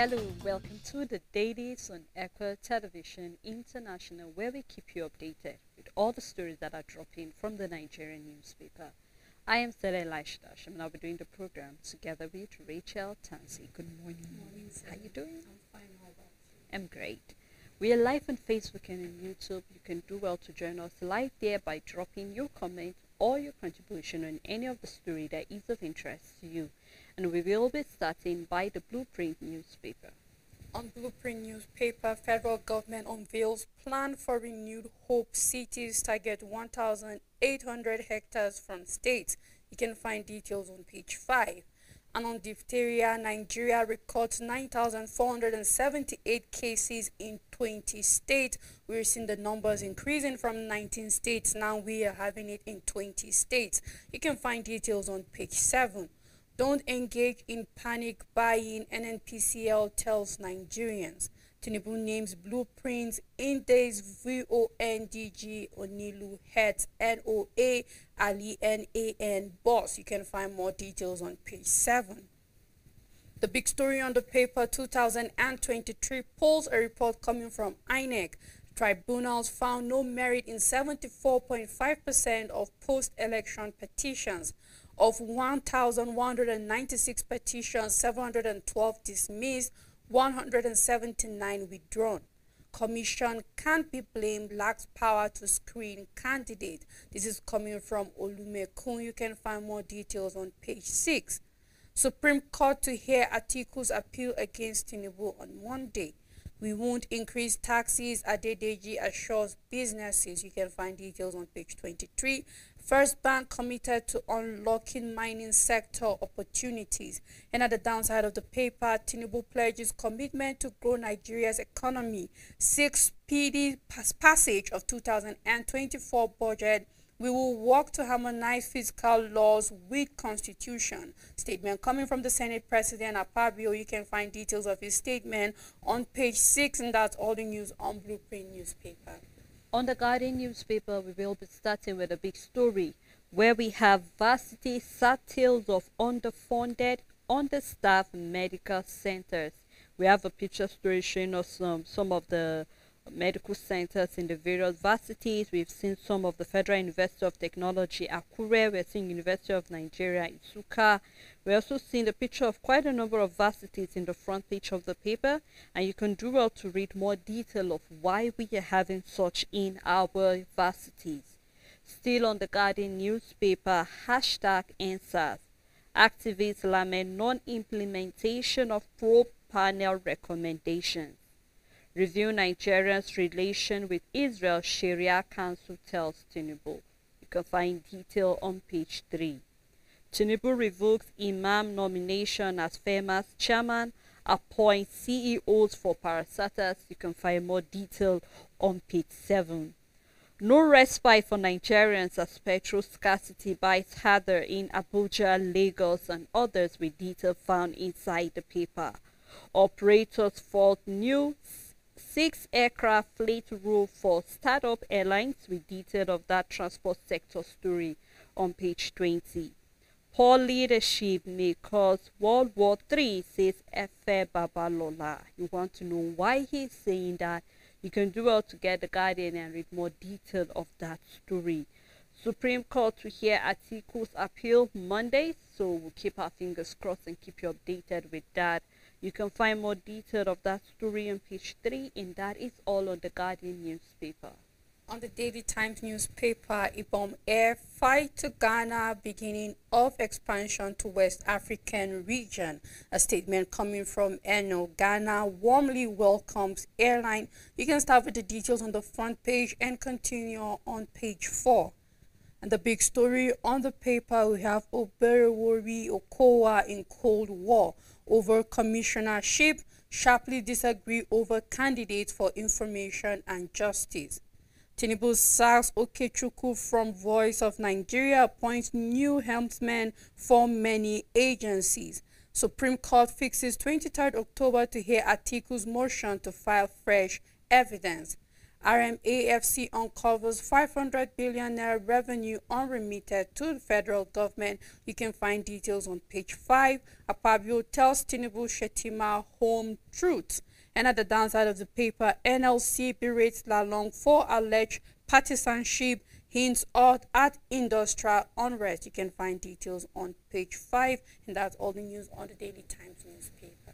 Hello, welcome to the Dailies on Echo Television International, where we keep you updated with all the stories that are dropping from the Nigerian newspaper. I am Stella Elishdash, and I'll be doing the program together with Rachel Tansy. Good morning. Morning, sir. How you doing? I'm fine. How about you? I'm great. We are live on Facebook and on YouTube. You can do well to join us live there by dropping your comment or your contribution on any of the story that is of interest to you. And we will be starting by the Blueprint newspaper. On Blueprint newspaper, federal government unveils plan for renewed hope. Cities target 1,800 hectares from states. You can find details on page 5. And on diphtheria, Nigeria records 9,478 cases in 20 states. We're seeing the numbers increasing from 19 states. Now we are having it in 20 states. You can find details on page 7. Don't engage in panic buying, NNPCL tells Nigerians. Tinubu names blueprints, Index VONDG, Onilu heads NOA, Ali NAN boss. You can find more details on page 7. The big story on the paper, 2023 polls, a report coming from INEC. Tribunals found no merit in 74.5% of post-election petitions. Of 1,196 petitions, 712 dismissed, 179 withdrawn. Commission can't be blamed, lacks power to screen candidate. This is coming from Olumekun. You can find more details on page 6. Supreme Court to hear Atiku's appeal against Tinubu on Monday. We won't increase taxes, Adedeji assures businesses. You can find details on page 23. First Bank committed to unlocking mining sector opportunities. And at the downside of the paper, Tinubu pledges commitment to grow Nigeria's economy. 6 speedy passage of 2024 budget. We will work to harmonize fiscal laws with constitution. Statement coming from the Senate President Akpabio. You can find details of his statement on page 6, and that's all the news on Blueprint newspaper. On the Guardian newspaper, we will be starting with a big story where we have varsity sad tales of underfunded, understaffed medical centers. We have a picture story showing us some of the medical centers in the various varsities. We've seen some of the Federal University of Technology, Akure. We're seeing University of Nigeria, Isuka. We're also seeing the picture of quite a number of varsities in the front page of the paper, and you can do well to read more detail of why we are having such in our varsities. Still on the Guardian newspaper, hashtag answers. Activists lament non-implementation of probe panel recommendations. Review Nigeria's relation with Israel, Sharia Council tells Tinubu. You can find detail on page 3. Tinubu revokes Imam nomination as FEMA's chairman, appoints CEOs for parastatals. You can find more detail on page 7. No respite for Nigerians as petrol scarcity bites harder in Abuja, Lagos, and others, with detail found inside the paper. Operators fault new 6-aircraft fleet rule for startup airlines, with detail of that transport sector story on page 20. Poor leadership may cause World War III, says Efe Babalola. You want to know why he's saying that? You can do well to get the Guardian and read more detail of that story. Supreme Court to hear Atiku's appeal Monday, so we'll keep our fingers crossed and keep you updated with that. You can find more detail of that story on page 3, and that is all on the Guardian newspaper. On the Daily Times newspaper, Ibom Air fight to Ghana, beginning of expansion to West African region. A statement coming from Eno. Ghana warmly welcomes airline. You can start with the details on the front page and continue on page 4. And the big story on the paper, we have Oberewori Okowa in Cold War over commissionership, sharply disagree over candidates for information and justice. Tinubu sacks Okechukwu from Voice of Nigeria, appoints new helmsmen for many agencies. Supreme Court fixes 23rd October to hear Atiku's motion to file fresh evidence. RMAFC uncovers 500 billion naira revenue unremitted to the federal government. You can find details on page 5. Apabio tells Tinubu Shetima home truth. And at the downside of the paper, NLC berates Lalong for alleged partisanship, hints at industrial unrest. You can find details on page 5. And that's all the news on the Daily Times newspaper.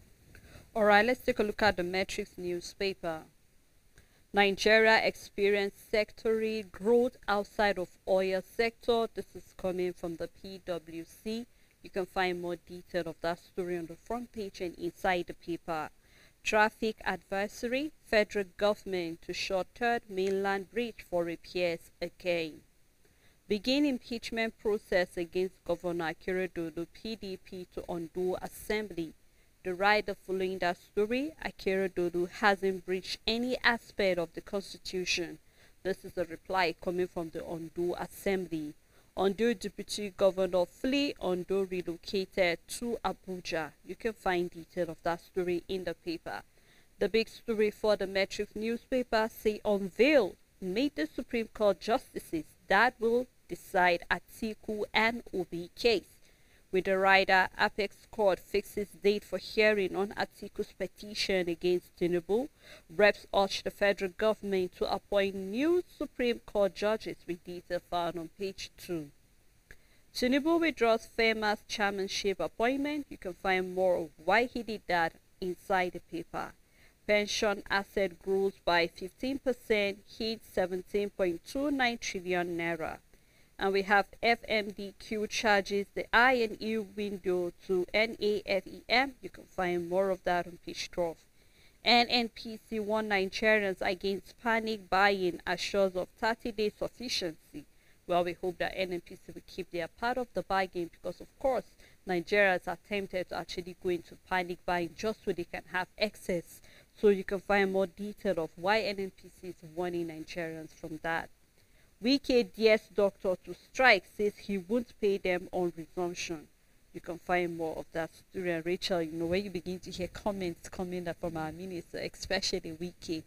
All right, let's take a look at the Metrics newspaper. Nigeria experienced sectoral growth outside of oil sector. This is coming from the PwC. You can find more detail of that story on the front page and inside the paper. Traffic advisory, federal government to shut third mainland bridge for repairs again. Begin impeachment process against Governor Akeredolu PDP to undo assembly. The writer following that story, Akeredolu hasn't breached any aspect of the constitution. This is a reply coming from the Ondo Assembly. Ondo Deputy Governor flee, Ondo relocated to Abuja. You can find detail of that story in the paper. The big story for the Metrics newspaper say unveiled, made the Supreme Court justices that will decide Atiku and Obi case. With the rider, Apex Court fixes date for hearing on Atiku's petition against Tinubu. Reps urge the federal government to appoint new Supreme Court judges with detail found on page 2. Tinubu withdraws FEMA's chairmanship appointment. You can find more of why he did that inside the paper. Pension asset grows by 15%, hit 17.29 trillion naira. And we have FMDQ charges the I&E window to NAFEM. You can find more of that on page 12. NNPC warned Nigerians against panic buying assures of 30-day sufficiency. Well, we hope that NNPC will keep their part of the bargain because, of course, Nigerians are tempted to actually go into panic buying just so they can have excess. So you can find more detail of why NNPC is warning Nigerians from that. Wike dares doctor to strike, says he won't pay them on resumption. You can find more of that story. And Rachel, when you begin to hear comments coming up from our minister, especially Wike,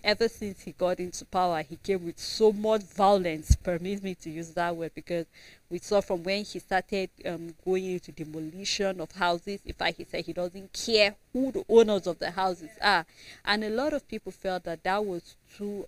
ever since he got into power, he came with so much violence, permit me to use that word, because we saw from when he started going into demolition of houses. In fact, he said he doesn't care who the owners of the houses are. And a lot of people felt that that was too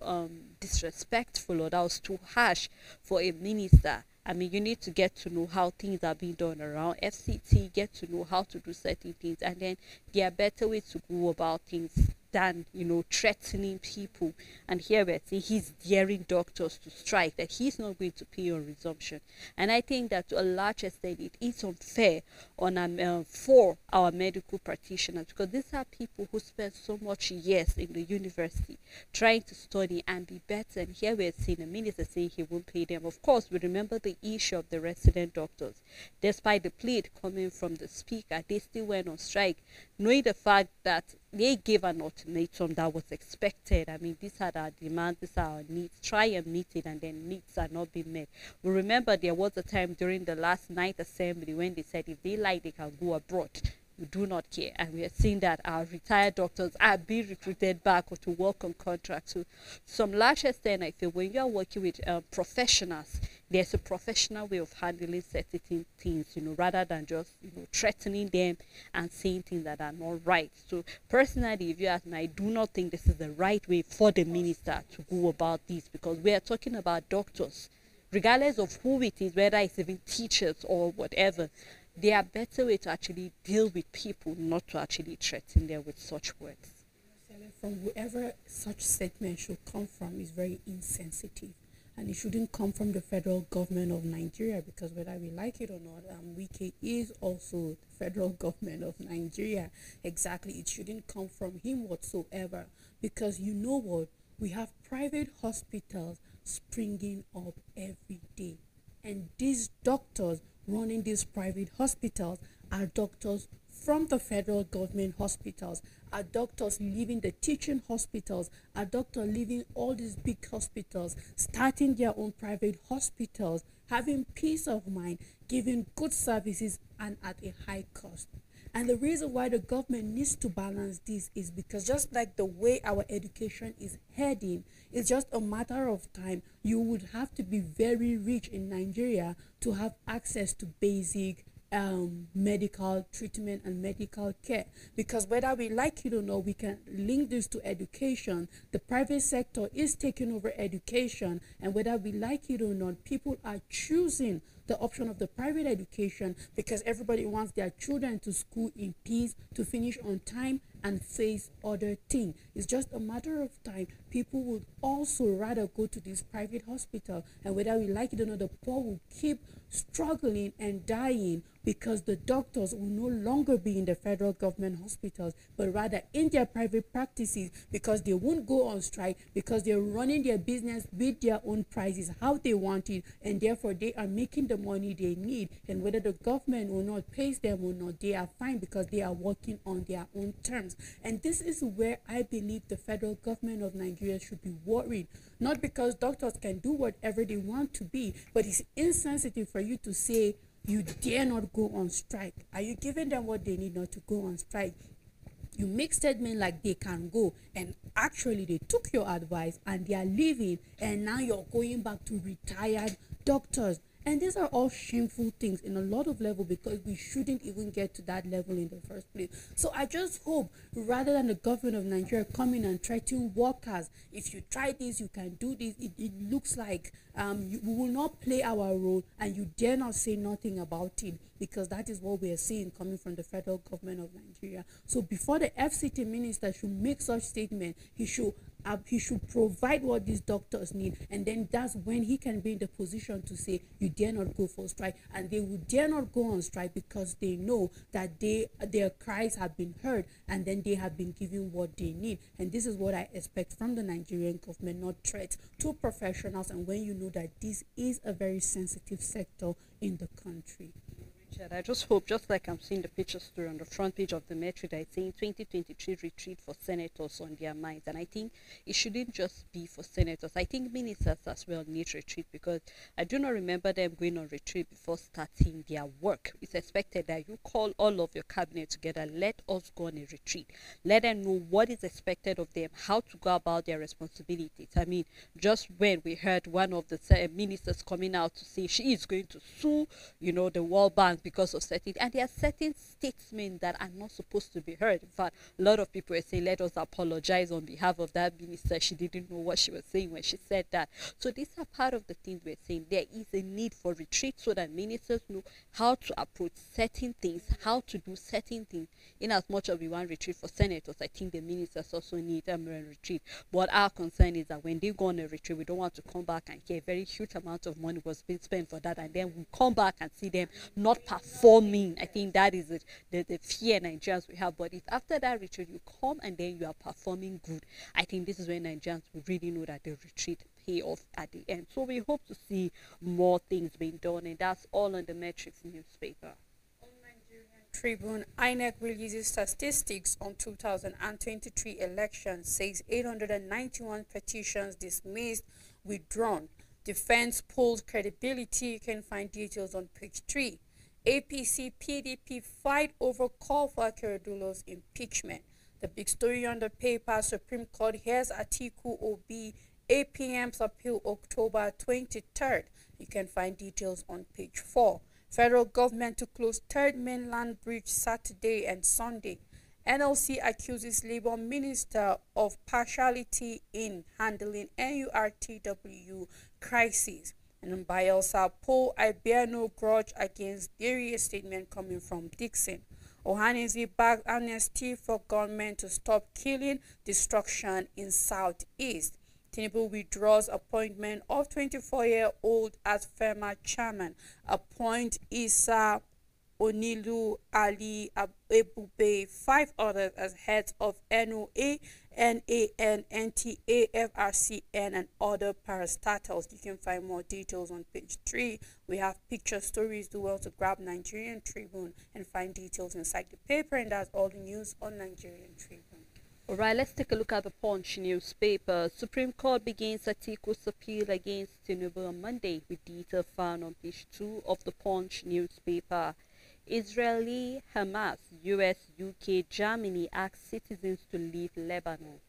disrespectful, or that was too harsh for a minister. You need to get to know how things are being done around FCT, get to know how to do certain things, and then there are better ways to go about things than, threatening people. And here we're saying he's daring doctors to strike, that he's not going to pay on resumption. And I think that to a large extent it is unfair on for our medical practitioners, because these are people who spend so much years in the university trying to study and be better. And here we're seeing a minister saying he won't pay them. Of course, we remember the issue of the resident doctors. Despite the plead coming from the speaker, they still went on strike, knowing the fact that they gave an ultimatum that was expected. These are our demands, these are our needs. Try and meet it, and then needs are not being met. We remember there was a time during the last night assembly when they said if they like, they can go abroad. We do not care. And we are seeing that our retired doctors are being recruited back or to work on contracts. So, some large extent, I feel when you are working with professionals, there's a professional way of handling certain things, rather than just, threatening them and saying things that are not right. So, personally, if you ask me, I do not think this is the right way for the minister to go about this, because we are talking about doctors, regardless of who it is, whether it's even teachers or whatever. There are better ways to actually deal with people, not to actually threaten them with such words. From whoever such statement should come from is very insensitive, and it shouldn't come from the federal government of Nigeria, because whether we like it or not, Wike is also the federal government of Nigeria. Exactly, it shouldn't come from him whatsoever, because you know what? We have private hospitals springing up every day, and these doctors running these private hospitals are doctors from the federal government hospitals, are doctors leaving the teaching hospitals, are doctors leaving all these big hospitals, starting their own private hospitals, having peace of mind, giving good services and at a high cost. And the reason why the government needs to balance this is because just like the way our education is heading, it's just a matter of time. You would have to be very rich in Nigeria to have access to basic medical treatment and medical care, because whether we like it or not, we can link this to education. The private sector is taking over education, and whether we like it or not, people are choosing the option of the private education because everybody wants their children to school in peace, to finish on time and face other things. It's just a matter of time. People would also rather go to this private hospital, and whether we like it or not, the poor will keep struggling and dying because the doctors will no longer be in the federal government hospitals, but rather in their private practices, because they won't go on strike, because they're running their business with their own prices, how they want it, and therefore they are making the money they need. And whether the government will not pay them or not, they are fine because they are working on their own terms. And this is where I believe the federal government of Nigeria should be worried. Not because doctors can do whatever they want to be, but it's insensitive for you to say you dare not go on strike. Are you giving them what they need not to go on strike? You make statements like they can go, and actually they took your advice and they are leaving, and now you're going back to retired doctors. And these are all shameful things in a lot of level, because we shouldn't even get to that level in the first place. So I just hope, rather than the government of Nigeria coming and threatening workers, if you try this, you can do this, it looks like we will not play our role, and you dare not say nothing about it, because that is what we are seeing coming from the federal government of Nigeria. So before the FCT minister should make such statement, he should provide what these doctors need, and then that's when he can be in the position to say you dare not go for strike. And they will dare not go on strike because they know that their cries have been heard, and then they have been given what they need. And this is what I expect from the Nigerian government, not threats to professionals, and when you know that this is a very sensitive sector in the country. I just hope, just like I'm seeing the picture story on the front page of the Metro, that it's saying 2023 retreat for senators on their minds. And I think it shouldn't just be for senators. I think ministers as well need retreat, because I do not remember them going on retreat before starting their work. It's expected that you call all of your cabinet together, let us go on a retreat. Let them know what is expected of them, how to go about their responsibilities. I mean, just when we heard one of the ministers coming out to say she is going to sue, the World Bank because of certain, and there are certain statements that are not supposed to be heard. In fact, a lot of people are saying, let us apologize on behalf of that minister. She didn't know what she was saying when she said that. So these are part of the things we're saying. There is a need for retreat so that ministers know how to approach certain things, how to do certain things. In as much as we want retreat for senators, I think the ministers also need a retreat. But our concern is that when they go on a retreat, we don't want to come back and hear a very huge amount of money was being spent for that, and then we come back and see them not performing. I think that is the fear Nigerians we have. But if after that retreat you come and then you are performing good, I think this is when Nigerians will really know that the retreat pay off at the end. So we hope to see more things being done, and that's all on the Metrics newspaper. Tribune, INEC releases statistics on 2023 elections, says 891 petitions dismissed, withdrawn. Defense polls credibility. You can find details on page 3. APC PDP fight over call for Akeredolu's impeachment. The big story on the paper: Supreme Court hears Atiku Obi APM's appeal October 23rd. You can find details on page 4. Federal government to close third mainland bridge Saturday and Sunday. NLC accuses Labour Minister of partiality in handling NURTW crisis. And in Bayelsa, poll, I bear no grudge against various statement coming from Dixon. Ohaneze backed amnesty for government to stop killing, destruction in Southeast. Tinubu withdraws appointment of 24-year-old as FEMA chairman. Appoint Isa Onilu Ali Ebube, 5 others as heads of NOA, NAN, NTA, FRCN, and other parastatals. You can find more details on page 3. We have picture stories. Do well to grab Nigerian Tribune and find details inside the paper, and that's all the news on Nigerian Tribune. Alright, let's take a look at the Punch newspaper. Supreme Court begins Atiku's appeal against Tinubu on Monday, with detail found on page 2 of the Punch newspaper. Israeli, Hamas, US, UK, Germany ask citizens to leave Lebanon.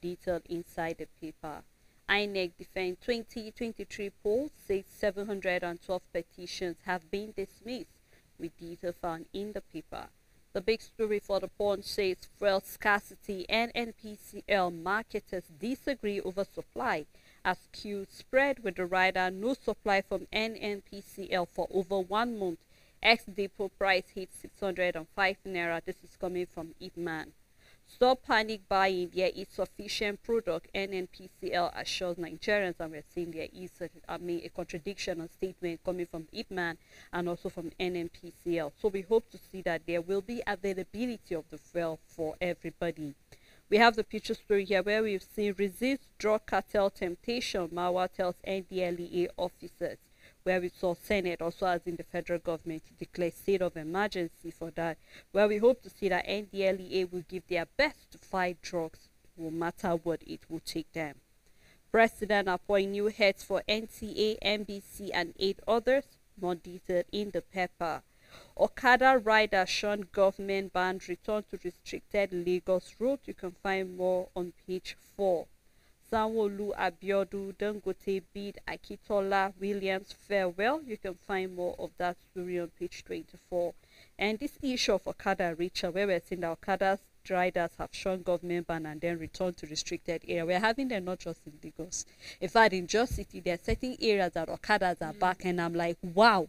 Detailed inside the paper. INEC Defend 2023 poll says 712 petitions have been dismissed, with detail found in the paper. The big story for the Punch says fuel scarcity and NPCL marketers disagree over supply as queues spread with the rider no supply from NNPCL for over 1 month. Ex-depot price hit 605 naira. This is coming from Ipman. Stop panic buying. There is sufficient product. NNPCL assures Nigerians, and we're seeing there is a contradiction or statement coming from Ipman and also from NNPCL. So we hope to see that there will be availability of the fuel for everybody. We have the picture story here where we've seen resist drug cartel temptation. Marwa tells NDLEA officers, where we saw Senate also as in the federal government to declare state of emergency for that, where we hope to see that NDLEA will give their best to fight drugs, no matter what it will take them. President appoint new heads for NTA, NBC, and 8 others. More detailed in the paper. Okada rider shun government ban return to restricted Lagos road. You can find more on page 4. Sanwo-Olu, Abiodun, Dangote bid, Akitola, Williams farewell. You can find more of that story on page 24. And this issue of Okada Richard, where we're seeing that Okada riders have shown government ban and then returned to restricted area. We're having them not just in Lagos. In fact, in Jos City, there are certain areas that Okadas are back, and I'm like, wow.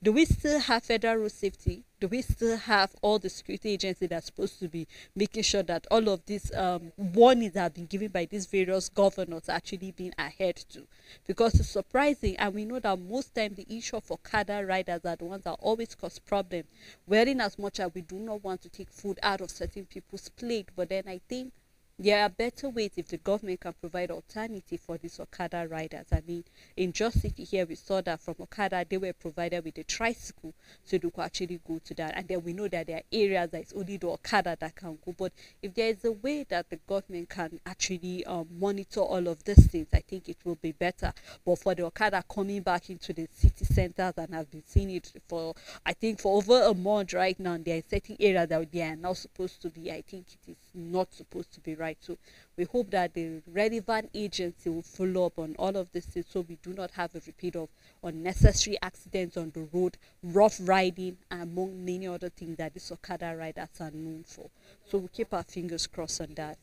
Do we still have federal road safety? Do we still have all the security agencies that are supposed to be making sure that all of these warnings that have been given by these various governors actually being adhered to? Because it's surprising, and we know that most time the issue of Okada riders are the ones that always cause problems. Wherein as much as we do not want to take food out of certain people's plate, but then I think there are better ways if the government can provide alternative for these Okada riders. I mean, in Just City here, we saw that from Okada, they were provided with a tricycle so they could actually go to that. And then we know that there are areas that it's only the Okada that can go. But if there is a way that the government can actually monitor all of these things, I think it will be better. But for the Okada coming back into the city centers, and I've been seeing it for, I think, for over a month right now, there are certain areas that they are not supposed to be. I think it is not supposed to be right. So we hope that the relevant agency will follow up on all of this things so we do not have a repeat of unnecessary accidents on the road, rough riding, among many other things that these Okada riders are known for. So we'll keep our fingers crossed on that.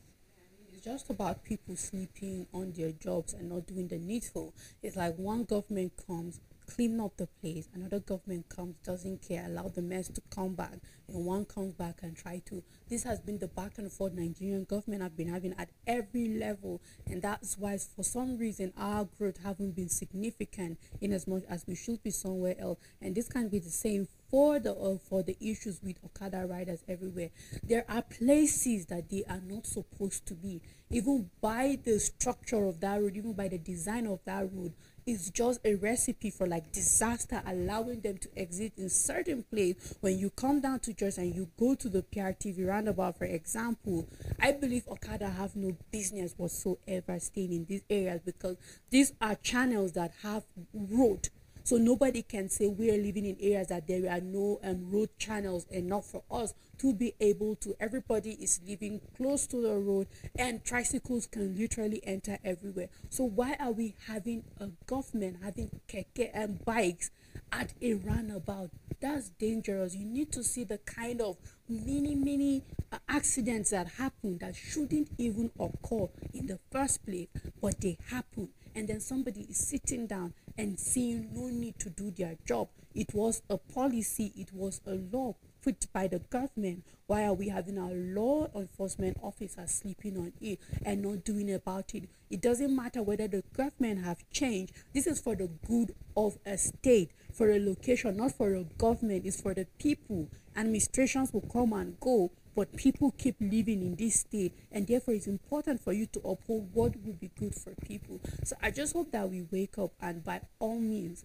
It's just about people sleeping on their jobs and not doing the needful. It's like one government comes, clean up the place, another government comes, doesn't care, allow the mess to come back, and one comes back and try to. This has been the back and forth Nigerian government have been having at every level, and that's why for some reason our growth haven't been significant in as much as we should be somewhere else. And this can be the same for the issues with Okada riders everywhere. There are places that they are not supposed to be, even by the structure of that road, even by the design of that road. It's just a recipe for like disaster, allowing them to exit in certain place. When you come down to Jos and you go to the PRTV roundabout, for example, I believe Okada have no business whatsoever staying in these areas, because these are channels that have road. So nobody can say we are living in areas that there are no road channels enough for us to be able to. Everybody is living close to the road, and tricycles can literally enter everywhere. So why are we having a government having keke and bikes at a roundabout? That's dangerous. You need to see the kind of many accidents that happen that shouldn't even occur in the first place, but they happen. And then somebody is sitting down and saying no need to do their job. It was a policy, it was a law put by the government. Why are we having our law enforcement officers sleeping on it and not doing about it? It doesn't matter whether the government have changed. This is for the good of a state, for a location, not for a government. It's for the people. Administrations will come and go, but people keep living in this state, and therefore it's important for you to uphold what will be good for people. So I just hope that we wake up and by all means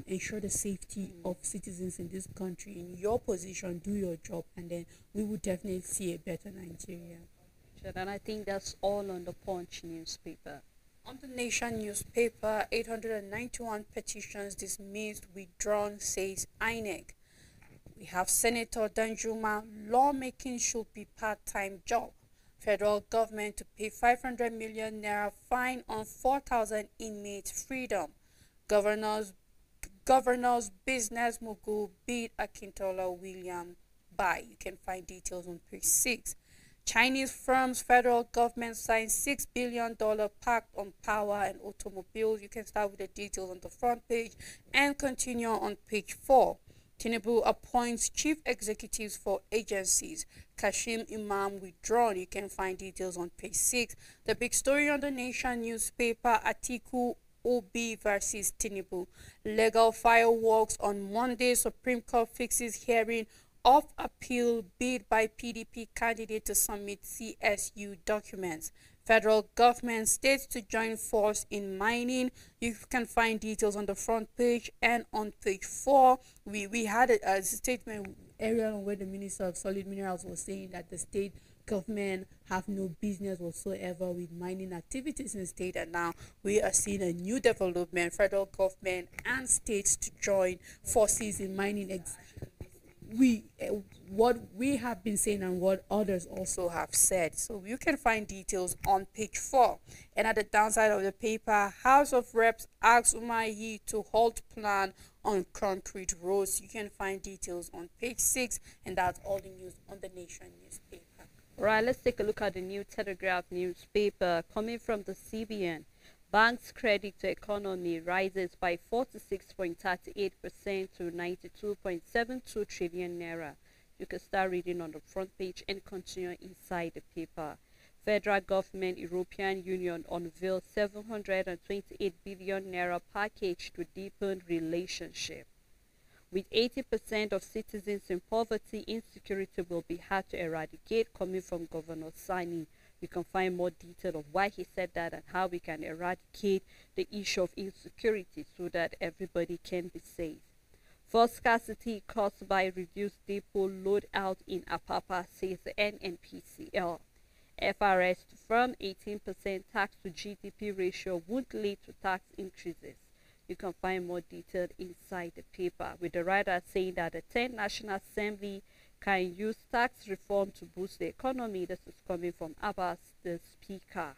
ensure the safety of citizens in this country. In your position, do your job, and then we will definitely see a better Nigeria. And I think that's all on the Punch newspaper. On the Nation newspaper, 891 petitions dismissed, withdrawn, says INEC. We have Senator Danjuma, lawmaking should be part-time job. Federal government to pay 500 million naira fine on 4,000 inmates freedom. Governors business mogul bid Akintola William buy. You can find details on page 6. Chinese firms, federal government signs $6 billion pact on power and automobiles. You can start with the details on the front page and continue on page 4. Tinubu appoints chief executives for agencies. Kashim Imam withdrawn. You can find details on page 6. The big story on the Nation newspaper, Atiku Obi versus Tinubu. Legal fireworks on Monday. Supreme Court fixes hearing of appeal bid by PDP candidate to submit CSU documents. Federal government states to join force in mining. You can find details on the front page and on page 4. We had a statement earlier on where the Minister of Solid Minerals was saying that the state government have no business whatsoever with mining activities in the state, and now we are seeing a new development, federal government and states to join forces in mining. What we have been saying and what others also have said. So you can find details on page 4. And at the downside of the paper, House of Reps asks Umahi to halt plan on concrete roads. You can find details on page 6, and that's all the news on the Nation newspaper. Right, let's take a look at the New Telegraph newspaper coming from the CBN. Banks' credit to economy rises by 46.38% to 92.72 trillion naira. You can start reading on the front page and continue inside the paper. Federal government, European Union unveiled 728 billion naira package to deepen relationship. With 80% of citizens in poverty, insecurity will be hard to eradicate, coming from Governor Sani. You can find more detail of why he said that and how we can eradicate the issue of insecurity so that everybody can be safe. For scarcity caused by reduced depot load out in Apapa, says the NNPCL. FRS to firm 18% tax to GDP ratio would lead to tax increases. You can find more detail inside the paper, with the writer saying that the 10th National Assembly can use tax reform to boost the economy. This is coming from Abbas, the speaker.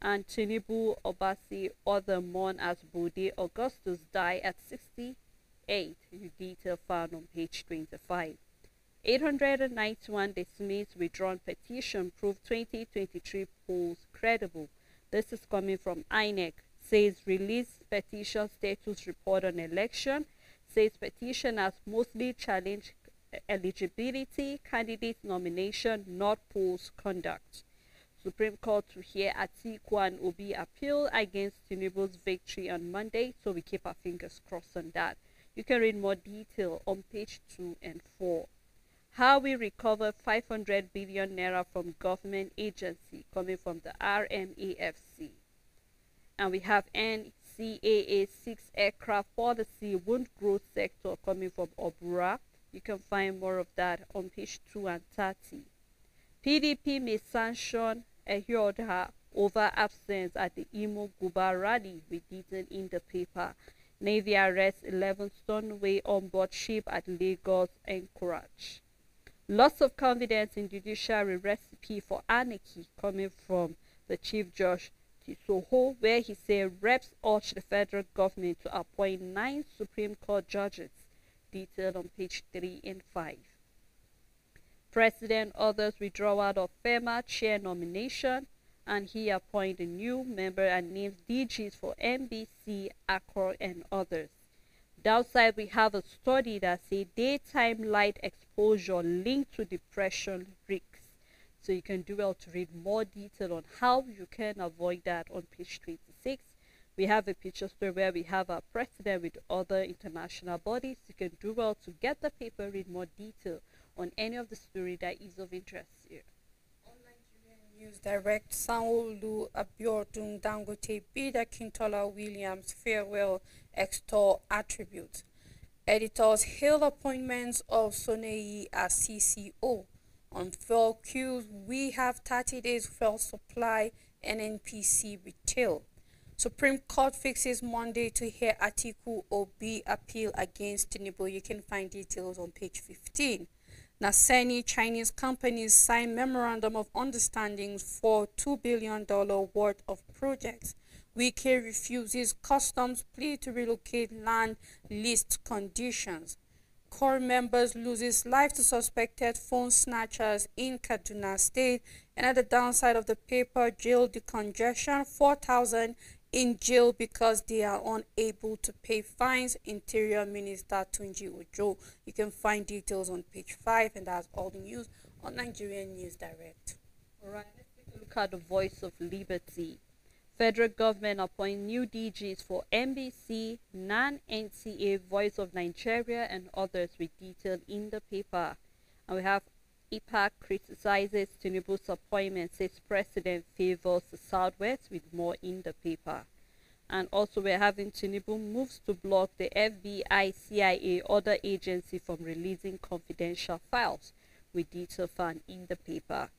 And Tinubu Obasi, other mourn as Bode Augustus die at 68. You detail found on page 25. 891 dismissed withdrawn petition prove 2023 polls credible. This is coming from INEC. Says release petition status report on election. Says petition has mostly challenged eligibility, candidate nomination, not polls conduct. Supreme Court to hear Atiku and Obi appeal against Tinubu's victory on Monday, so we keep our fingers crossed on that. You can read more detail on page 2 and 4. How we recover 500 billion naira from government agency, coming from the RMAFC. And we have NCAA 6 aircraft policy won't grow sector, coming from Obura. You can find more of that on page 2 and 30. PDP may sanction Ehioda over absence at the Imo Guba rally, with detail in the paper. Navy arrests 11 Stoneway on board ship at Lagos Anchorage. Lots of confidence in judiciary recipe for anarchy, coming from the Chief Judge Tisoho, where he said reps urge the federal government to appoint 9 Supreme Court judges, detailed on page 3 and 5. President orders withdrawal of FEMA chair nomination, and he appoints a new member and names DGs for NBC, Accor, and others. Downside, we have a study that says daytime light exposure linked to depression risks. So you can do well to read more detail on how you can avoid that on page 26. We have a picture story where we have our president with other international bodies. You can do well to get the paper, read more detail on any of the story that is of interest here. On Nigerian News Direct, Sanwo-Olu Abiodun Dangote bid Akintola Williams farewell extol attribute. Editors hail appointments of Soneyi as CCO. On fuel queues, we have 30 days fuel supply, NNPC retail. Supreme Court fixes Monday to hear Atiku Obi appeal against Tinubu. You can find details on page 15. Naseni Chinese companies sign memorandum of understandings for $2 billion worth of projects. Wike refuses customs plea to relocate land list conditions. Core members loses life to suspected phone snatchers in Kaduna State. And at the downside of the paper, jail decongestion, 4,000 in jail because they are unable to pay fines. Interior Minister Tunji Ojo. You can find details on page 5, and that's all the news on Nigerian News Direct. All right, let's take a look at the Voice of Liberty. Federal government appoint new DGs for NBC, NAN-NCA, Voice of Nigeria, and others with detail in the paper. And we have IPAC criticizes Tinubu's appointment, says President favors the Southwest, with more in the paper. And also we're having Tinubu moves to block the FBI, CIA, other agency from releasing confidential files, with detail found in the paper.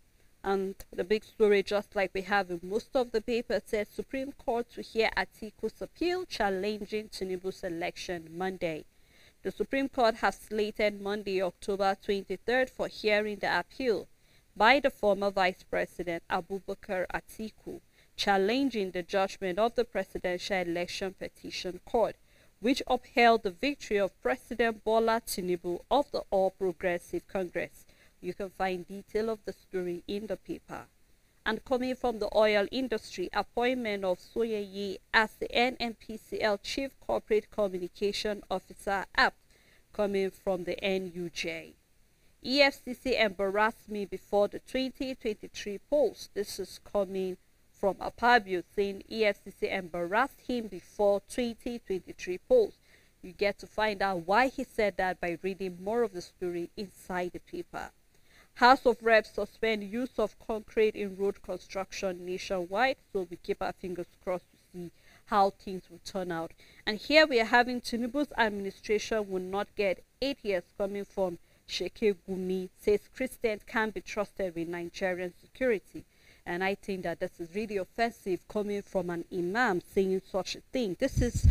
And the big story, just like we have in most of the paper, says Supreme Court to hear Atiku's appeal challenging Tinubu's election Monday. The Supreme Court has slated Monday, October 23rd for hearing the appeal by the former Vice President Abubakar Atiku, challenging the judgment of the Presidential Election Petition Court, which upheld the victory of President Bola Tinubu of the All Progressive Congress. You can find detail of the story in the paper. And coming from the oil industry, appointment of Soyeye as the NNPCL Chief Corporate Communication Officer apt, coming from the NUJ. EFCC embarrassed me before the 2023 polls. This is coming from Apabio, saying EFCC embarrassed him before 2023 polls. You get to find out why he said that by reading more of the story inside the paper. House of Reps suspend use of concrete in road construction nationwide, so we keep our fingers crossed to see how things will turn out. And here we are having Tinubu's administration will not get 8 years, coming from Sheke Gumi, says Christians can't be trusted with Nigerian security. And I think that this is really offensive coming from an imam saying such a thing. This is,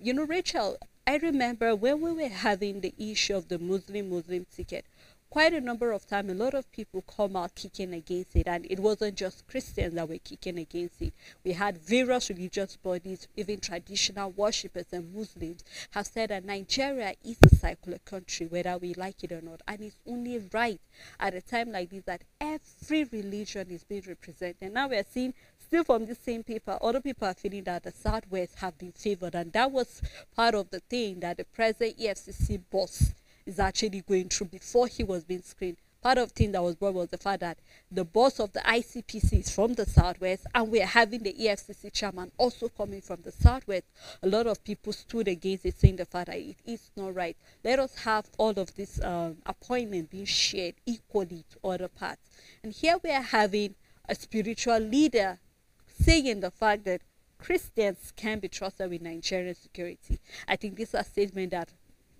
Rachel, I remember when we were having the issue of the Muslim ticket, quite a number of times, a lot of people come out kicking against it, and it wasn't just Christians that were kicking against it. We had various religious bodies, even traditional worshippers and Muslims, have said that Nigeria is a secular country, whether we like it or not, and it's only right at a time like this that every religion is being represented. Now we are seeing, still from the same paper, other people are feeling that the Southwest have been favored, and that was part of the thing that the present EFCC boss is actually going through before he was being screened. Part of the thing that was brought was the fact that the boss of the ICPC is from the Southwest, and we're having the EFCC chairman also coming from the Southwest. A lot of people stood against it, saying the fact that it is not right. Let us have all of this appointment being shared equally to other parts. And here we are having a spiritual leader saying the fact that Christians can be trusted with Nigerian security. I think this is a statement that,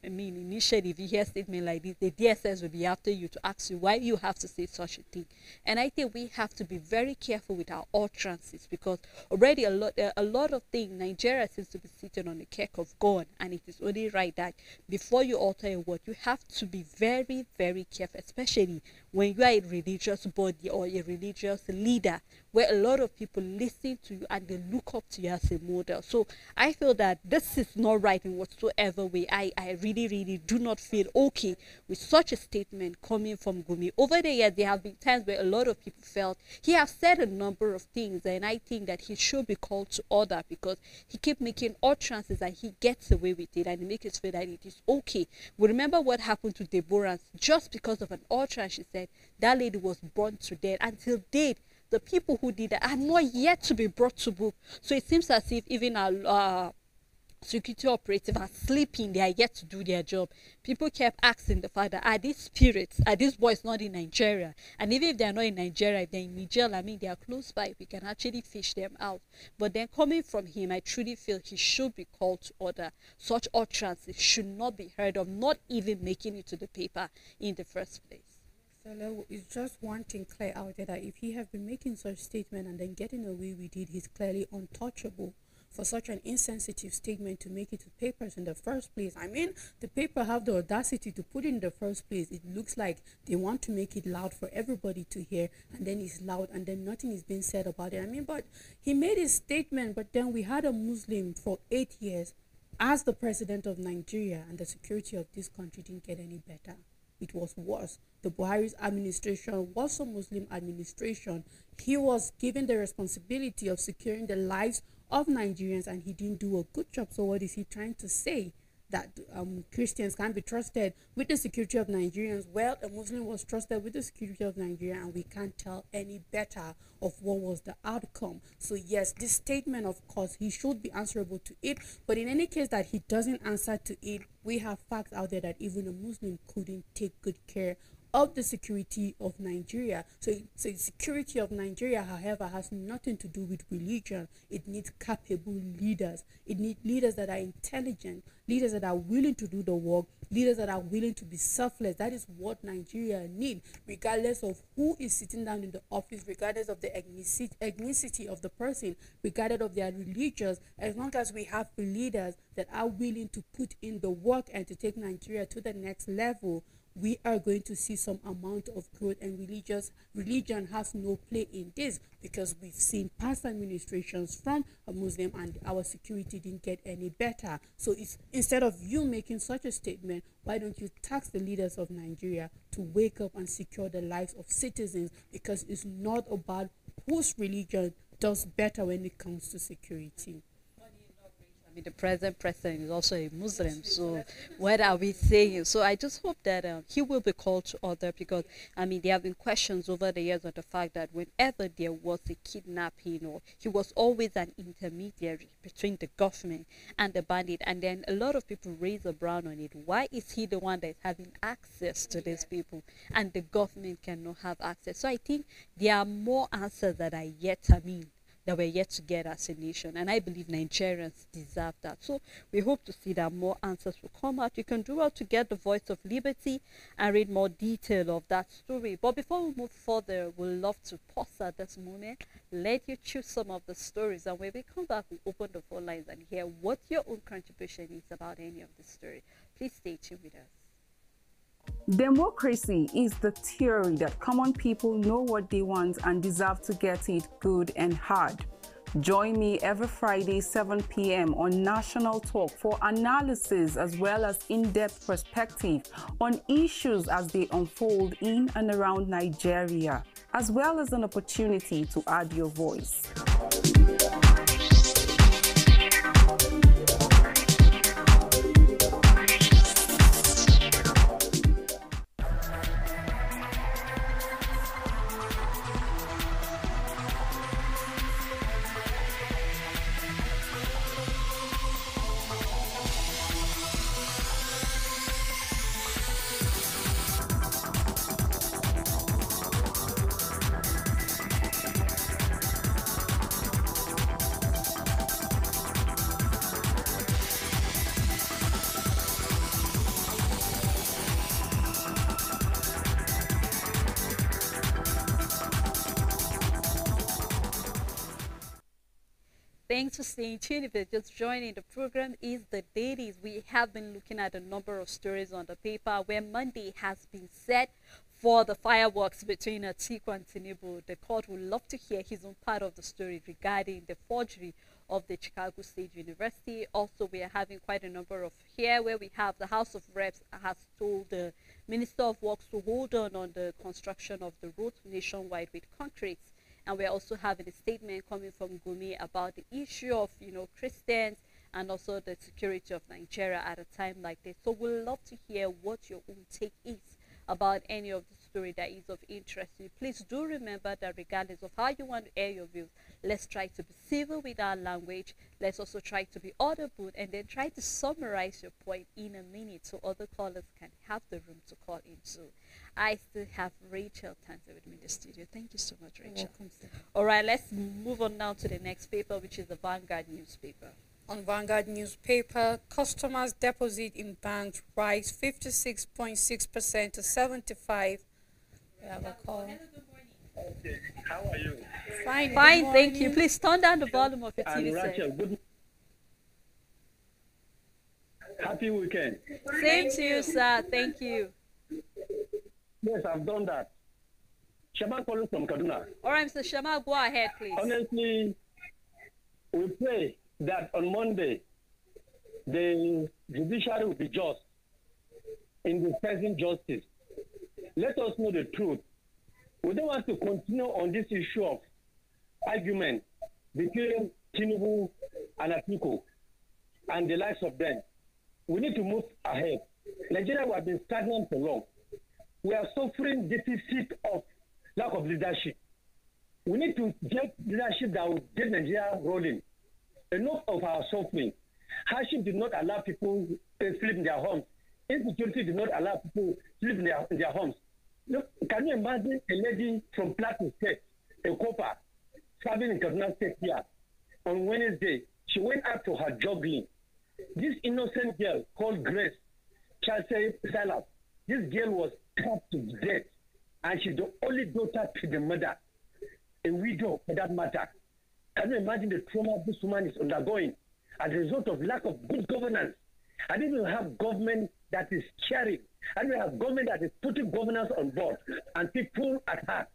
initially, if you hear a statement like this, the DSS will be after you to ask you why you have to say such a thing. And I think we have to be very careful with our utterances, because already a lot of things, Nigeria seems to be sitting on the cake of God, and it is only right that before you utter a word, you have to be very, very careful, especially when you are a religious body or a religious leader, where a lot of people listen to you and they look up to you as a model. So I feel that this is not right in whatsoever way. I really, really do not feel okay with such a statement coming from Gumi. Over the years, there have been times where a lot of people felt he has said a number of things, and I think that he should be called to order, because he keeps making utterances and he gets away with it, and he makes us feel that it is okay. We remember what happened to Deborah. Just because of an utterance, she said that lady was burned to death. Until date, the people who did that are not yet to be brought to book. So it seems as if even our security operatives are sleeping, they are yet to do their job. People kept asking the father, are these spirits, are these boys not in Nigeria? And even if they are not in Nigeria, if they're in Niger, they are close by, we can actually fish them out. But then coming from him, I truly feel he should be called to order. Such utterances should not be heard of, not even making it to the paper in the first place. It's just one thing clear out there, that if he have been making such statement and then getting away with it, he's clearly untouchable. for such an insensitive statement to make it to papers in the first place. I mean, the paper have the audacity to put it in the first place. It looks like they want to make it loud for everybody to hear, and then it's loud, and then nothing is being said about it. I mean, but he made his statement, but then we had a Muslim for 8 years as the president of Nigeria, and the security of this country didn't get any better. It was worse. The Buhari's administration was a Muslim administration. He was given the responsibility of securing the lives of Nigerians, and he didn't do a good job. So what is he trying to say? That Christians can't be trusted with the security of Nigerians? Well, a Muslim was trusted with the security of Nigeria, and we can't tell any better of what was the outcome. So yes, this statement, of course, he should be answerable to it, but in any case that he doesn't answer to it, we have facts out there that even a Muslim couldn't take good care of the security of Nigeria. So the security of Nigeria, however, has nothing to do with religion. It needs capable leaders. It needs leaders that are intelligent, leaders that are willing to do the work, leaders that are willing to be selfless. That is what Nigeria needs, regardless of who is sitting down in the office, regardless of the ethnicity of the person, regardless of their religions. As long as we have leaders that are willing to put in the work and to take Nigeria to the next level, we are going to see some amount of growth, and religion has no play in this, because we've seen past administrations from a Muslim and our security didn't get any better. So it's, instead of you making such a statement, why don't you task the leaders of Nigeria to wake up and secure the lives of citizens, because it's not about whose religion does better when it comes to security. The present president is also a Muslim, so what are we saying? So I just hope that he will be called to order, because there have been questions over the years on the fact that whenever there was a kidnapping, or he was always an intermediary between the government and the bandit, and then a lot of people raise a brown on it. Why is he the one that is having access to these people and the government cannot have access? So I think there are more answers that are yet that we're yet to get as a nation, and I believe Nigerians deserve that. So we hope to see that more answers will come out. You can do well to get the Voice of Liberty and read more detail of that story. But before we move further, we'd love to pause at this moment, let you choose some of the stories, and when we come back, we'll open the phone lines and hear what your own contribution is about any of the story. Please stay tuned with us. Democracy is the theory that common people know what they want and deserve to get it good and hard. Join me every Friday, 7 p.m. on National Talk for analysis as well as in-depth perspective on issues as they unfold in and around Nigeria, as well as an opportunity to add your voice. Thanks for staying tuned. If you're just joining, the program is the Dailies. We have been looking at a number of stories on the paper, where Monday has been set for the fireworks between Atiku and Tinubu. The court would love to hear his own part of the story regarding the forgery of the Chicago State University. Also, we are having quite a number of here, where we have the House of Reps has told the Minister of Works to hold on the construction of the roads nationwide with concrete. And we're also having a statement coming from Gumi about the issue of, Christians and also the security of Nigeria at a time like this. So we'd love to hear what your own take is about any of the story that is of interest to you. Please do remember that regardless of how you want to air your views, let's try to be civil with our language. Let's also try to be audible, and then try to summarize your point in a minute so other callers can have the room to call in. So I still have Rachel Tanzer with me in the studio. Thank you so much, Rachel. Welcome, sir. All right, let's move on now to the next paper, which is the Vanguard newspaper. On Vanguard newspaper, customers' deposit in banks rise 56.6% to 75. We have a call. Okay, how are you? Fine, Fine, thank you. Please turn down the volume of your And TV Rachel, set. good Happy weekend. Same to you, sir. Thank you. Yes, I've done that. Shama calling from Kaduna. All right, Mr. Shama, go ahead, please. Honestly, we pray that on Monday, the judiciary will be just in dispensing justice. Let us know the truth. We don't want to continue on this issue of argument between Tinubu and Atiku and the likes of them. We need to move ahead. Nigeria has been stagnant for long. We are suffering deficit of lack of leadership. We need to get leadership that will get Nigeria rolling. Enough of our suffering. Hardship did not allow people to sleep in their homes. Insecurity did not allow people to sleep in their homes. Look, can you imagine a lady from Plateau State, a copper, serving in Kaduna State here on Wednesday? She went out to her juggling. This innocent girl called Grace Chelsea Salas, this girl was cut to death, and she's the only daughter to the mother, a widow for that matter. Can you imagine the trauma this woman is undergoing as a result of lack of good governance? I didn't even have government that is caring. I didn't have government that is putting governance on board and people at heart.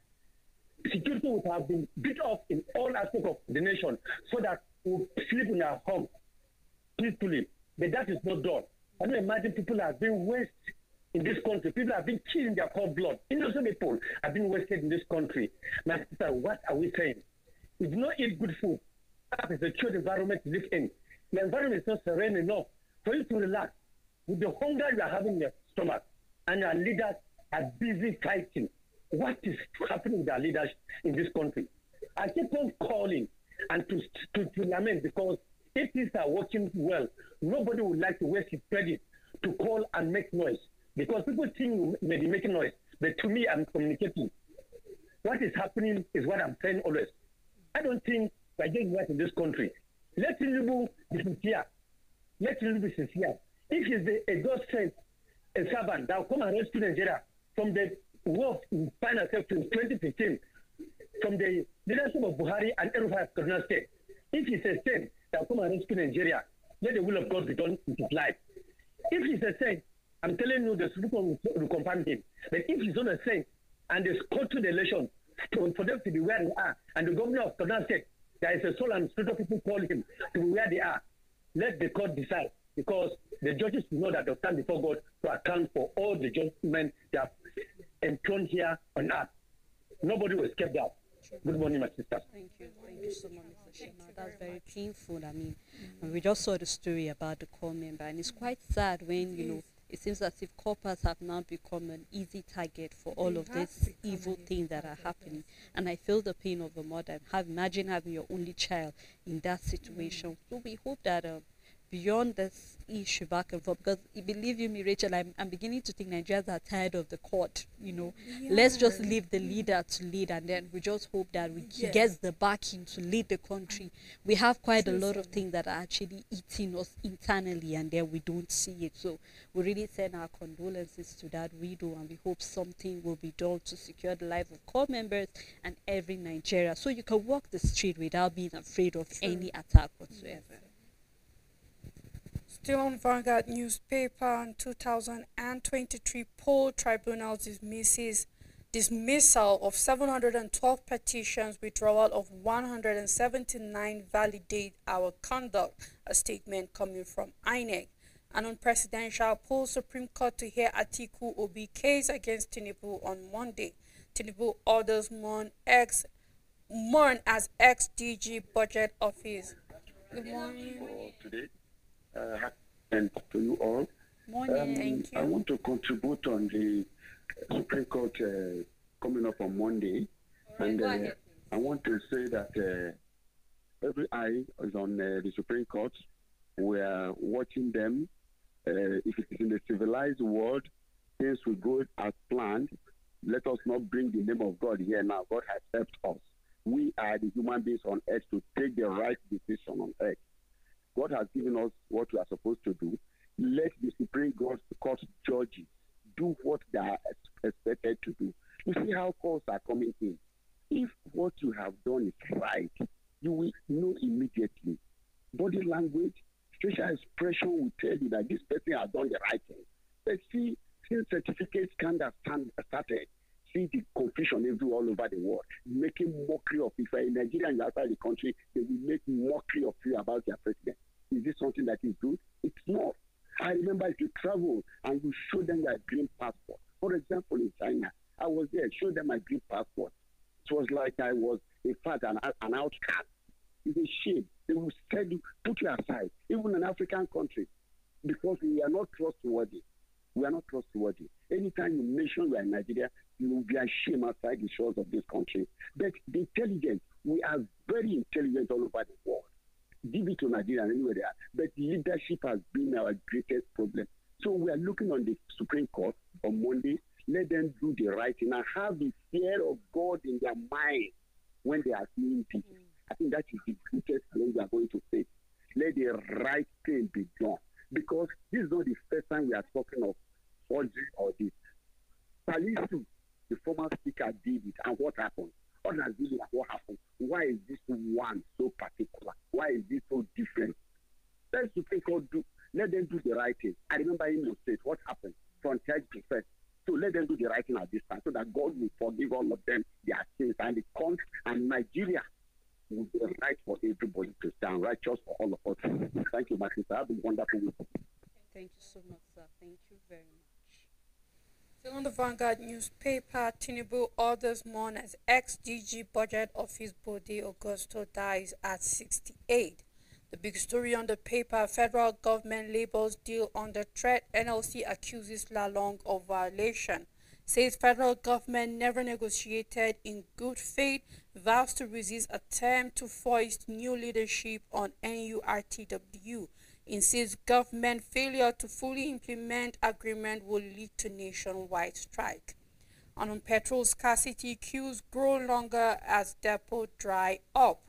Security would have been beat off in all aspects of the nation so that we we'll sleep in our homes peacefully. But that is not done. I don't imagine people have been wasted in this country. People have been killed in their cold blood. Innocent people have been wasted in this country. My sister, what are we saying? We do not eat good food. That is a true environment to live in. The environment is not serene enough for you to relax with the hunger you are having in your stomach, and our leaders are busy fighting. What is happening with our leaders in this country? I keep on calling and to lament, because if things are working well, nobody would like to waste his credit to call and make noise, because people think you may be making noise, but to me, I'm communicating. What is happening is what I'm saying always. I don't think we're getting right in this country. Let Tinubu be sincere. Let Tinubu be sincere. If he's a God sent a servant that will come and rescue Nigeria from the war in final self in 2015, from the leadership of Buhari and Erufai of Kaduna State, if he's a saint that will come and rescue Nigeria, let the will of God be done in his life. If he's a saint, I'm telling you, the Supreme Court will confirm him. But if he's not a saint and they go to the election for them to be where they are, and the governor of Kaduna State, there is a soul and spirit of people call him to be where they are, let the court decide, because the judges know that they'll stand before God to account for all the judgment they have enthroned here on earth. Nobody will escape that. Good morning, my sister. Thank you so much, Mr. Shema. That's very painful. I mean, we just saw the story about the core member, and it's quite sad when, you know, it seems as if corpers have now become an easy target for all of these evil things that are happening. And I feel the pain of the mother. Imagine having your only child in that situation. So we hope that beyond this issue back and forth, because believe you me, Rachel, I'm beginning to think Nigerians are tired of the court. You know, let's just leave the leader to lead, and then we just hope that he gets the backing to lead the country. We have quite a lot of things that are actually eating us internally, and then we don't see it. So we really send our condolences to that widow, and we hope something will be done to secure the life of core members and every Nigeria, so you can walk the street without being afraid of any attack whatsoever. Still on Vanguard newspaper, in 2023 poll tribunal dismissal of 712 petitions, withdrawal of 179 validate our conduct, a statement coming from INEC. And on presidential poll, Supreme Court to hear Atiku Obi case against Tinubu on Monday. Tinubu orders mourn as ex-DG budget office. Good morning. For today. And to you all. Morning. Thank you. I want to contribute on the Supreme Court coming up on Monday. And I want to say that every eye is on the Supreme Court. We are watching them. If it is in the civilized world, things will go as planned. Let us not bring the name of God here now. God has helped us. We are the human beings on earth to take the right decision on earth. God has given us what we are supposed to do. Let the Supreme Court judges do what they are expected to do. You see how calls are coming in. If what you have done is right, you will know immediately. Body language, facial expression will tell the that this person has done the right thing. But see, since certificate scandal started, see the confusion everywhere all over the world, making mockery of people. In Nigeria and outside the country, they will make mockery of you about their president. Is this something that is good? It's not. I remember if you travel and you show them your green passport. For example, in China, I was there, show them my green passport. It was like I was, in fact, an outcast. It's a shame. They will tell you, put you aside, even in African countries, because we are not trustworthy. We are not trustworthy. Anytime you mention we are in Nigeria, you will be ashamed outside the shores of this country. But the intelligent, we are very intelligent all over the world. Give it to Nigeria anywhere they are. But leadership has been our greatest problem. So we are looking on the Supreme Court on Monday. Let them do the right thing and have the fear of God in their mind when they are seeing people. I think that is the greatest challenge we are going to face. Let the right thing be done. Because this is not the first time we are talking of forgery or this. Salisu, the former speaker, did it, and what happened? Others did it, and what happened? Why is this one so particular? Why is this so different? Let the Supreme Court let them do the right thing. I remember in your state, what happened? Frontier defense. So let them do the right thing at this time, so that God will forgive all of them their sins, and the country and Nigeria will be right for everybody to stand righteous for all of us. Thank you, my sister. Have a wonderful week. Thank you so much, sir. Thank you very much. Still on the Vanguard newspaper, Tinubu orders mourn as ex-DG Budget Office Bode Augusto dies at 68. The big story on the paper, federal government labels deal under threat. NLC accuses Lalong of violation. Says federal government never negotiated in good faith, vows to resist attempt to foist new leadership on NURTW. Insists government failure to fully implement agreement will lead to nationwide strike. And on petrol scarcity, queues grow longer as depot dry up.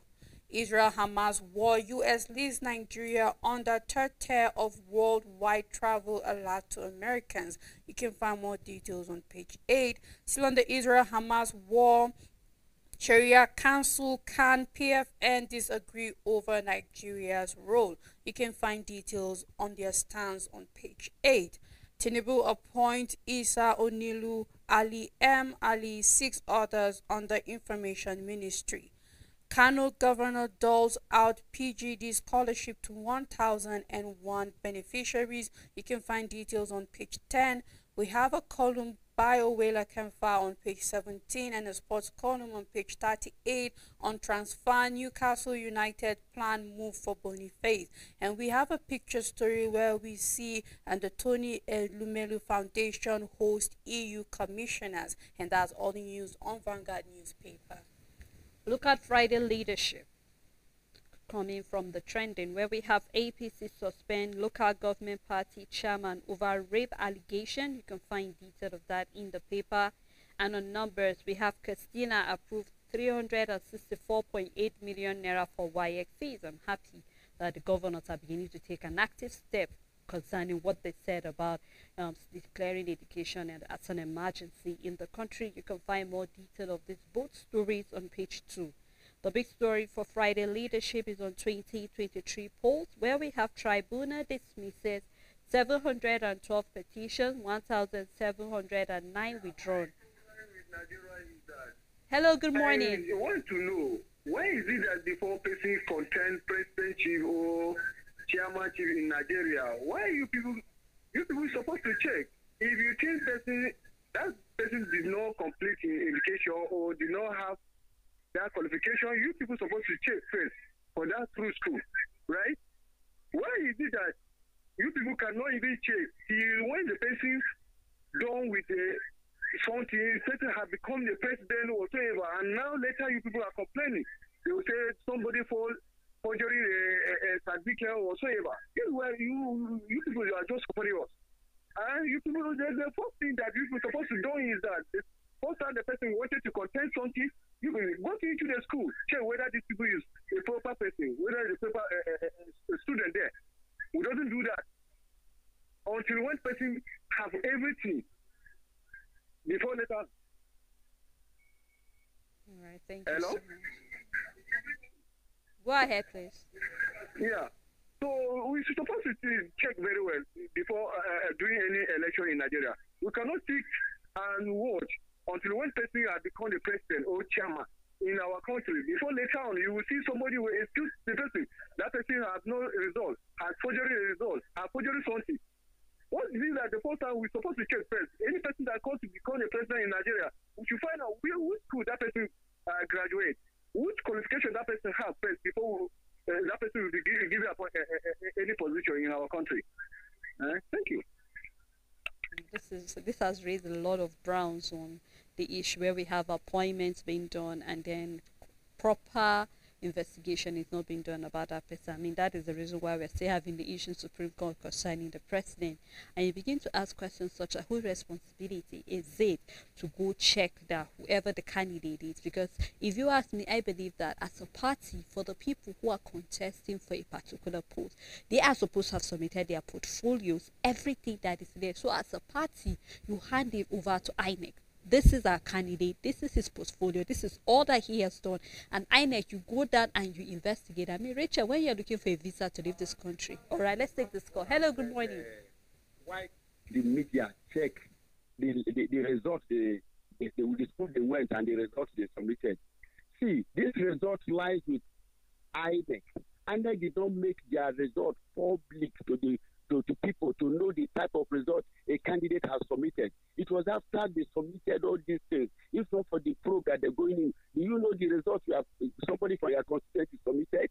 Israel-Hamas war, U.S. leaves Nigeria under third tier of worldwide travel alert to Americans. You can find more details on page 8. Still on the Israel-Hamas war, Sharia Council can PFN disagree over Nigeria's role. You can find details on their stance on page 8. Tinubu appoint Isa Onilu, Ali M. Ali, 6 others under Information Ministry. Kano governor doles out PGD scholarship to 1,001 beneficiaries. You can find details on page 10. We have a column by Owela Kemfa on page 17 and a sports column on page 38 on transfer Newcastle United plan move for Boniface. And we have a picture story where we see and the Tony Lumelu Foundation host EU commissioners. And that's all the news on Vanguard newspaper. Look at Friday leadership coming from the trending, where we have APC suspend local government party chairman over rape allegation. You can find detail of that in the paper. And on numbers, we have Christina approved 364.8 million naira for WAEC fees. I'm happy that the governors are beginning to take an active step concerning what they said about declaring education and as an emergency in the country. You can find more detail of these both stories on page 2. The big story for Friday leadership is on 2023 polls, where we have Tribunal dismisses 712 petitions, 1,709 withdrawn. Hello, good morning. I want to know, why is it that before person contend presidency or chairmanship in Nigeria, why you people supposed to check? If you think that person did not complete education or did not have that qualification, you people supposed to check first for that through school, right? Why is it that you people cannot even check till when the person done with something, person have become the president or whatever, and now later you people are complaining. They will say somebody forgery a certificate or whatsoever. You people are just supporting us. And you people, the first thing that you people supposed to do is that the first time the person wanted to contest something, you will go into the school, check whether these people is a proper person, whether the proper a student there. We doesn't do that until one person have everything before later. All right, thank you. Hello? So much. Go ahead, please. Yeah. So we're supposed to check very well before doing any election in Nigeria. We cannot sit and watch until one person has become the president or chairman in our country. Before later on, you will see somebody will excuse the person. That person has no result, has forgery result, has forgery something. What is it that the first time we're supposed to check first? Any person that comes to become a president in Nigeria, we should find out which school that person graduate, which qualification that person has first before that person will be given any position in our country. Thank you. This has raised a lot of grounds on the issue where we have appointments being done and then proper investigation is not being done about that person. I mean, that is the reason why we're still having the issue in Supreme Court concerning the president. And you begin to ask questions such as whose responsibility is it to go check that whoever the candidate is? Because if you ask me, I believe that as a party, for the people who are contesting for a particular post, they are supposed to have submitted their portfolios, everything that is there. So as a party, you hand it over to INEC. This is our candidate, this is his portfolio, this is all that he has done. And INEC, you go down and you investigate. I mean, Rachel, when you're looking for a visa to leave this country. All right, let's take this call. Hello, good morning. Why the media check the results, they disprove they went and the results they submitted. See, this result lies with INEC. INEC did not make their result public to people to know the type of result a candidate has submitted. It was after they submitted all these things. If not for the probe that they're going in, do you know the result you have somebody from your constituency submitted?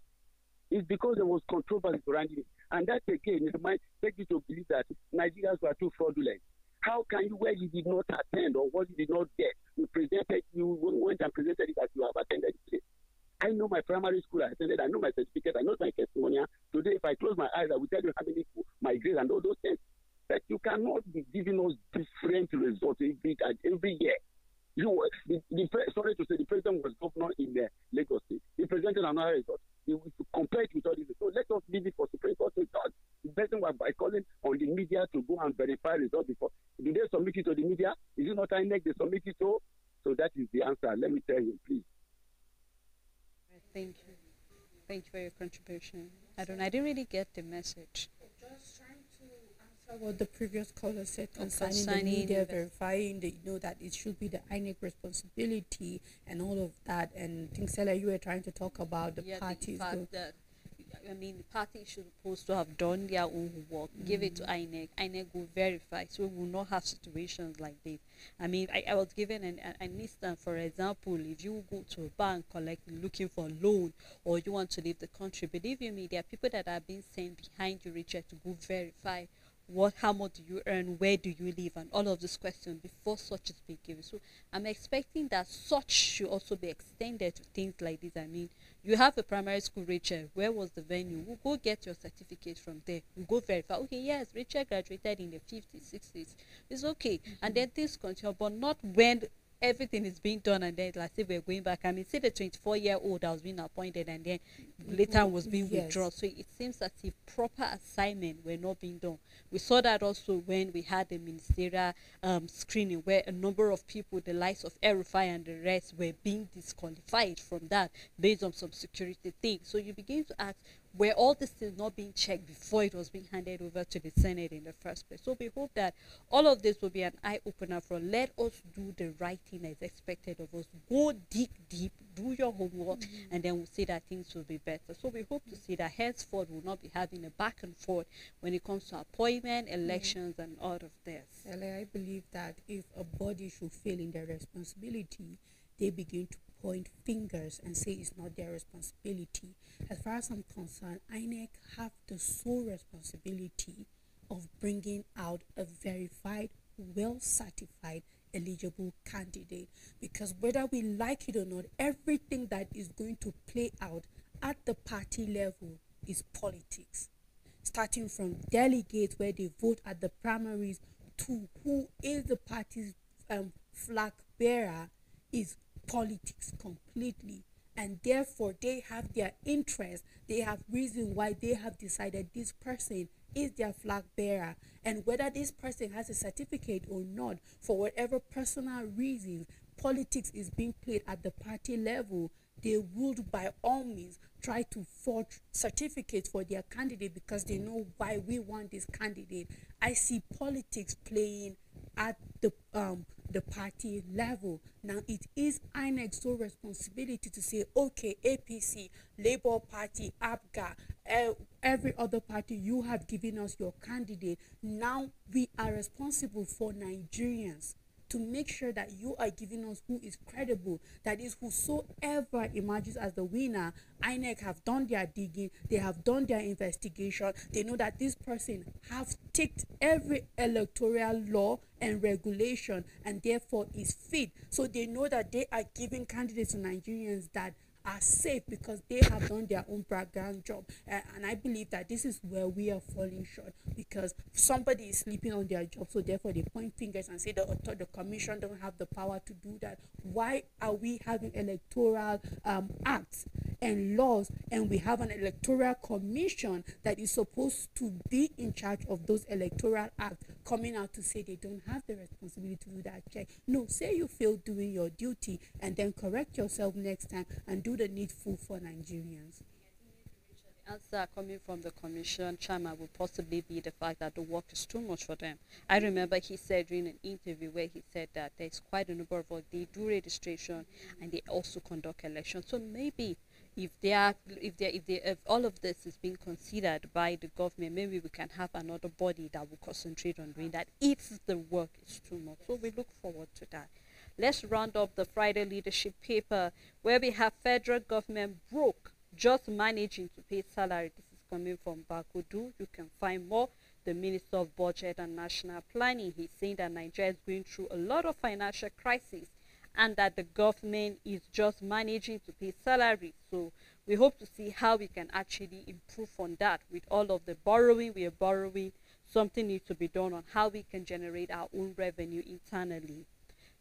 It's because there was controversy surrounding it. And that again is my take you to believe that Nigerians were too fraudulent. How can you, where you did not attend or what you did not get, you went and presented it as you have attended the place? I know my primary school I attended, I know my certificate, I know my testimonial. Today, if I close my eyes, I will tell you how many my grades and all those things. But you cannot be giving us different results every year. Sorry to say, the president was governor in Lagos State. He presented another result. He compared with all this. So let us leave it for Supreme Court to judge. The president was by calling on the media to go and verify results before. Did they submit it to the media? Is it not INEC they submit it to? So that is the answer. Let me tell you, please. Thank you. Thank you for your contribution. I didn't really get the message. Just trying to answer what the previous caller said concerning the media verifying that it should be the INEC responsibility and all of that. And I think, Stella, you were trying to talk about the parties. The party should supposed to have done their own work, give it to INEC. INEC will verify, so we will not have situations like this. I mean, I was given an instance, for example, if you go to a bank looking for a loan or you want to leave the country, believe you me, there are people that are being sent behind you, Richard, to go verify how much do you earn, where do you live, and all of these questions before such is being given. So I'm expecting that such should also be extended to things like this. I mean, you have a primary school, Rachel, where was the venue? We'll go get your certificate from there. We'll go verify, okay, yes, Rachel graduated in the 50s, 60s. It's okay. And then things continue, but not when everything is being done and then like say we're going back. I mean, say the 24-year-old that was being appointed and then later was being withdrawn. So it seems as if proper assignment were not being done. We saw that also when we had the ministerial screening where a number of people, the likes of Erufai and the rest, were being disqualified from that based on some security things. So you begin to ask, were all these things not being checked before it was being handed over to the Senate in the first place? So we hope that all of this will be an eye-opener for let us do the right thing as expected of us. Go dig deep, do your homework, and then we'll see that things will be better. So we hope to see that henceforth we'll not be having a back and forth when it comes to appointment, elections, and all of this. I believe that if a body should fail in their responsibility, they begin to point fingers and say it's not their responsibility. As far as I'm concerned, INEC have the sole responsibility of bringing out a verified, well-certified, eligible candidate. Because whether we like it or not, everything that is going to play out at the party level is politics. Starting from delegates where they vote at the primaries to who is the party's flag bearer is politics completely, and therefore they have their interest, they have reason why they have decided this person is their flag bearer, and whether this person has a certificate or not, for whatever personal reasons, politics is being played at the party level. they would by all means try to forge certificates for their candidate because they know why we want this candidate. I see politics playing at the party level. Now it is INEC's sole responsibility to say, okay, APC, Labour Party, APGA, every other party, you have given us your candidate. Now we are responsible for Nigerians to make sure that you are giving us who is credible, that is, whosoever emerges as the winner. INEC have done their digging, they have done their investigation, they know that this person have ticked every electoral law and regulation and therefore is fit. So they know that they are giving candidates to Nigerians that are safe because they have done their own background job. And I believe that this is where we are falling short because somebody is sleeping on their job, so therefore they point fingers and say the commission don't have the power to do that. Why are we having electoral acts and laws, and we have an electoral commission that is supposed to be in charge of those electoral acts coming out to say they don't have the responsibility to do that check? No, say you fail doing your duty and then correct yourself next time and do the needful for Nigerians. The answer coming from the commission chairman will possibly be the fact that the work is too much for them. I remember he said during an interview where he said that there's quite a number of work. They do registration and they also conduct elections. So maybe if all of this is being considered by the government, maybe we can have another body that will concentrate on doing that if the work is too much. So we look forward to that. Let's round up the Friday leadership paper where we have federal government broke, just managing to pay salary. This is coming from Bagudu. You can find more. The Minister of Budget and National Planning, he's saying that Nigeria is going through a lot of financial crisis and that the government is just managing to pay salary. So we hope to see how we can actually improve on that. With all of the borrowing we are borrowing, something needs to be done on how we can generate our own revenue internally.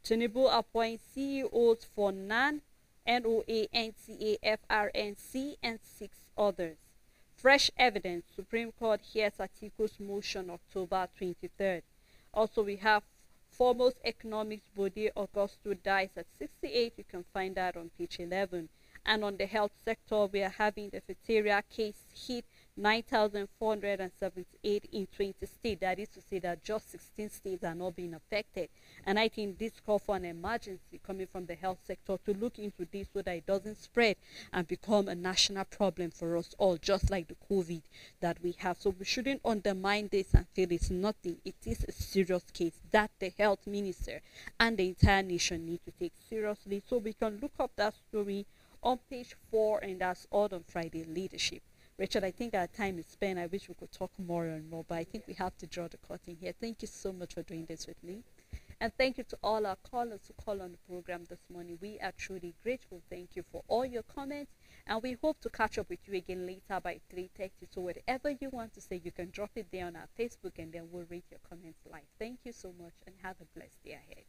Tinubu appoints CEOs for NAN, NOA, NTA, FRNC, and 6 others. Fresh evidence. Supreme Court hears Atiku's motion October 23rd. Also, we have foremost economics body Augusto dies at 68. You can find that on page 11. And on the health sector, we are having the diphtheria case hit 9,478 in 20 states. That is to say that just 16 states are not being affected. And I think this calls for an emergency coming from the health sector to look into this so that it doesn't spread and become a national problem for us all, just like the COVID that we have. So we shouldn't undermine this and feel it's nothing. It is a serious case that the health minister and the entire nation need to take seriously. So we can look up that story on page 4, and that's all on Friday leadership. Richard, I think our time is spent. I wish we could talk more and more, but I think we have to draw the curtain here. Thank you so much for doing this with me. And thank you to all our callers who called on the program this morning. We are truly grateful. Thank you for all your comments. And we hope to catch up with you again later by 3:30. So whatever you want to say, you can drop it there on our Facebook and then we'll read your comments live. Thank you so much and have a blessed day ahead.